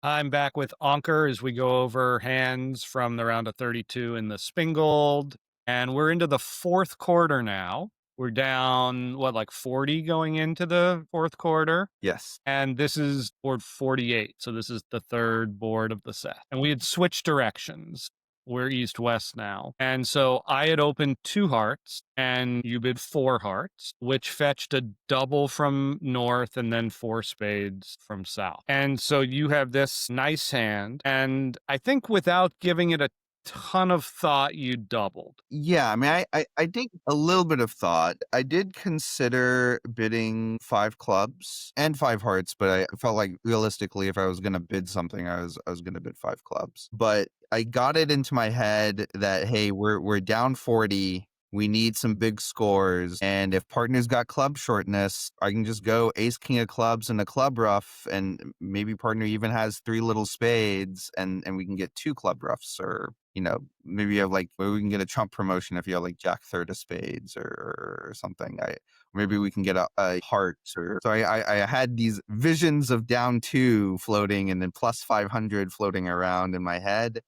I'm back with Anker as we go over hands from the round of 32 in the Spingold. And we're into the fourth quarter now. We're down, what, like 40 going into the fourth quarter? Yes. And this is board 48. So this is the third board of the set. And we had switched directions. We're east west now. And so I had opened two hearts and you bid four hearts, which fetched a double from north and then four spades from south. And so you have this nice hand. And I think without giving it a ton of thought, you doubled. Yeah, I mean, I think a little bit of thought. I did consider bidding five clubs and five hearts, but I felt like realistically, if I was going to bid something, I was going to bid five clubs. But I got it into my head that hey, we're down 40. We need some big scores, and if partner's got club shortness, I can just go ace king of clubs and a club rough, and maybe partner even has three little spades, and we can get two club roughs, or maybe you have like maybe we can get a Trump promotion if you have like Jack third of spades or something. Maybe we can get a heart. Or so I had these visions of down two floating and then plus 500 floating around in my head,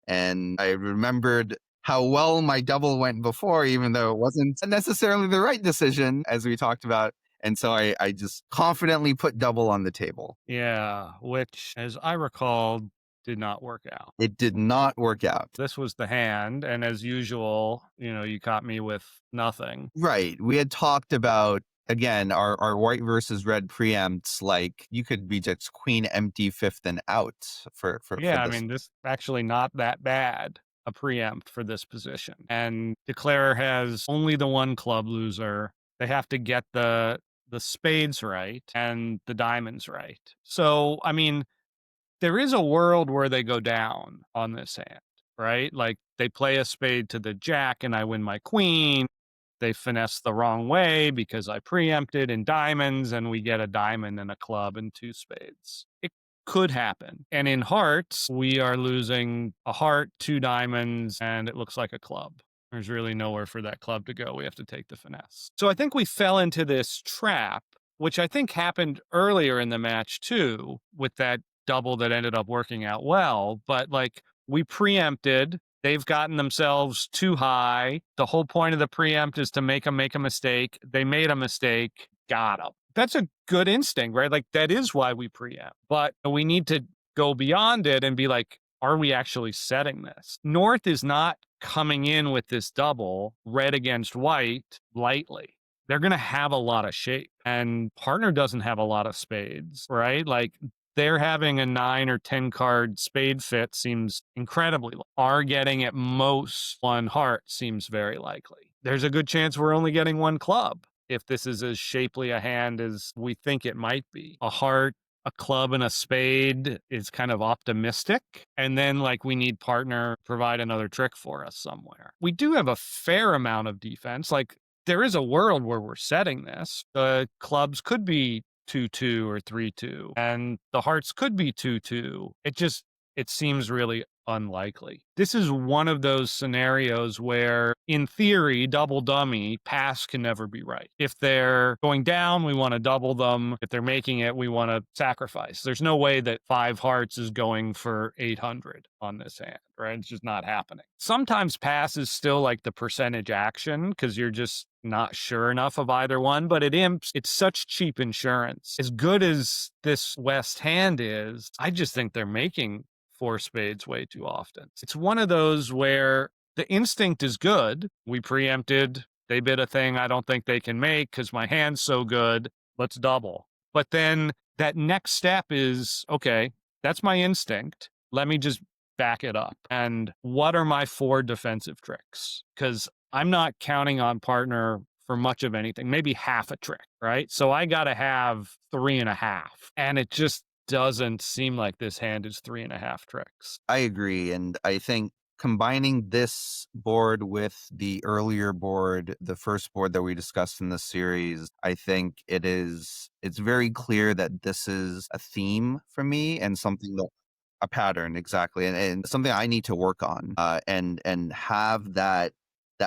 and I remembered how well my double went before, even though it wasn't necessarily the right decision, as we talked about. And so I just confidently put double on the table. Yeah, which, as I recall, did not work out. It did not work out. This was the hand, and as usual, you caught me with nothing. Right. We had talked about, again, our white versus red preempts, like you could be just queen empty fifth and out for Yeah, I this. mean, this actually not that bad a preempt for this position. And Declare has only the one club loser. They have to get the spades right and the diamonds right. So, I mean, there is a world where they go down on this hand, right? Like they play a spade to the jack and I win my queen. They finesse the wrong way because I preempted in diamonds and we get a diamond and a club and two spades. It could happen. And in hearts, we are losing a heart, two diamonds, and it looks like a club. There's really nowhere for that club to go. We have to take the finesse. So I think we fell into this trap, which I think happened earlier in the match too, with that double that ended up working out well. But like we preempted, they've gotten themselves too high. The whole point of the preempt is to make them make a mistake. They made a mistake, got them. That's a good instinct, right? Like that is why we preempt. But we need to go beyond it and be like, are we actually setting this? North is not coming in with this double, red against white, lightly. They're going to have a lot of shape, and partner doesn't have a lot of spades, right? Like they're having a 9 or 10 card spade fit seems incredibly low. Are getting at most one heart seems very likely. There's a good chance we're only getting one club if this is as shapely a hand as we think it might be. A heart, a club, and a spade is kind of optimistic. And then, like, we need partner provide another trick for us somewhere. We do have a fair amount of defense. Like, there is a world where we're setting this. The clubs could be 2-2 or 3-2, and the hearts could be 2-2. It seems really unlikely. This is one of those scenarios where, in theory, double dummy, pass can never be right. If they're going down, we want to double them. If they're making it, we want to sacrifice. There's no way that five hearts is going for 800 on this hand, right? It's just not happening. Sometimes pass is still like the percentage action because you're just not sure enough of either one, but it's such cheap insurance. As good as this West hand is, I just think they're making four spades way too often. It's one of those where the instinct is good. We preempted, they bid a thing I don't think they can make because my hand's so good. Let's double. But then that next step is, okay, that's my instinct. Let me just back it up. And what are my four defensive tricks? Because I'm not counting on partner for much of anything, maybe half a trick, right? So I got to have three and a half. And it just doesn't seem like this hand is three and a half tricks. I agree. And I think combining this board with the earlier board, the first board that we discussed in the series, I think it's very clear that this is a theme for me and something that a pattern, exactly, and something I need to work on, and have that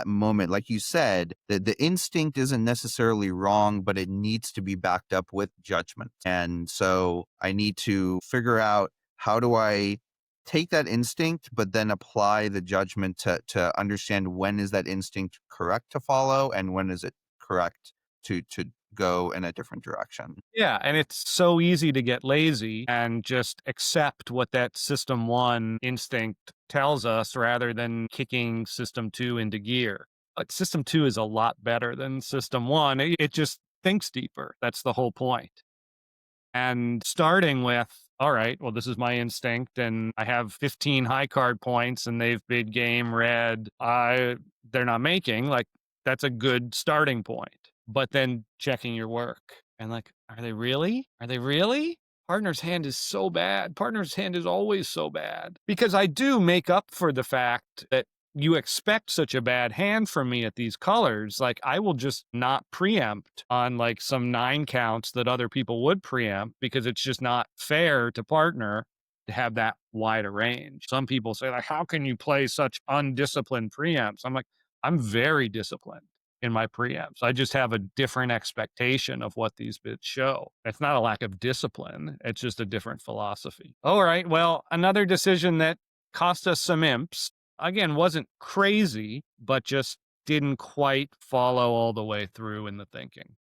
moment, like you said, the instinct isn't necessarily wrong, but it needs to be backed up with judgment. And so I need to figure out how do I take that instinct, but then apply the judgment to understand when is that instinct correct to follow and when is it correct to go in a different direction. Yeah, and it's so easy to get lazy and just accept what that system 1 instinct tells us rather than kicking system 2 into gear. But system 2 is a lot better than system 1. It just thinks deeper. That's the whole point. And starting with, all right, well, this is my instinct, and I have 15 high card points, and they've bid game red. They're not making, like, that's a good starting point. But then checking your work and like, are they really? Are they really? Partner's hand is so bad. Partner's hand is always so bad because I do make up for the fact that you expect such a bad hand from me at these colors. Like, I will just not preempt on like some 9 counts that other people would preempt because it's just not fair to partner to have that wide a range. Some people say, like, how can you play such undisciplined preempts? I'm like, I'm very disciplined in my preempts. I just have a different expectation of what these bits show. It's not a lack of discipline, it's just a different philosophy. All right, well, another decision that cost us some imps, again, wasn't crazy, but just didn't quite follow all the way through in the thinking.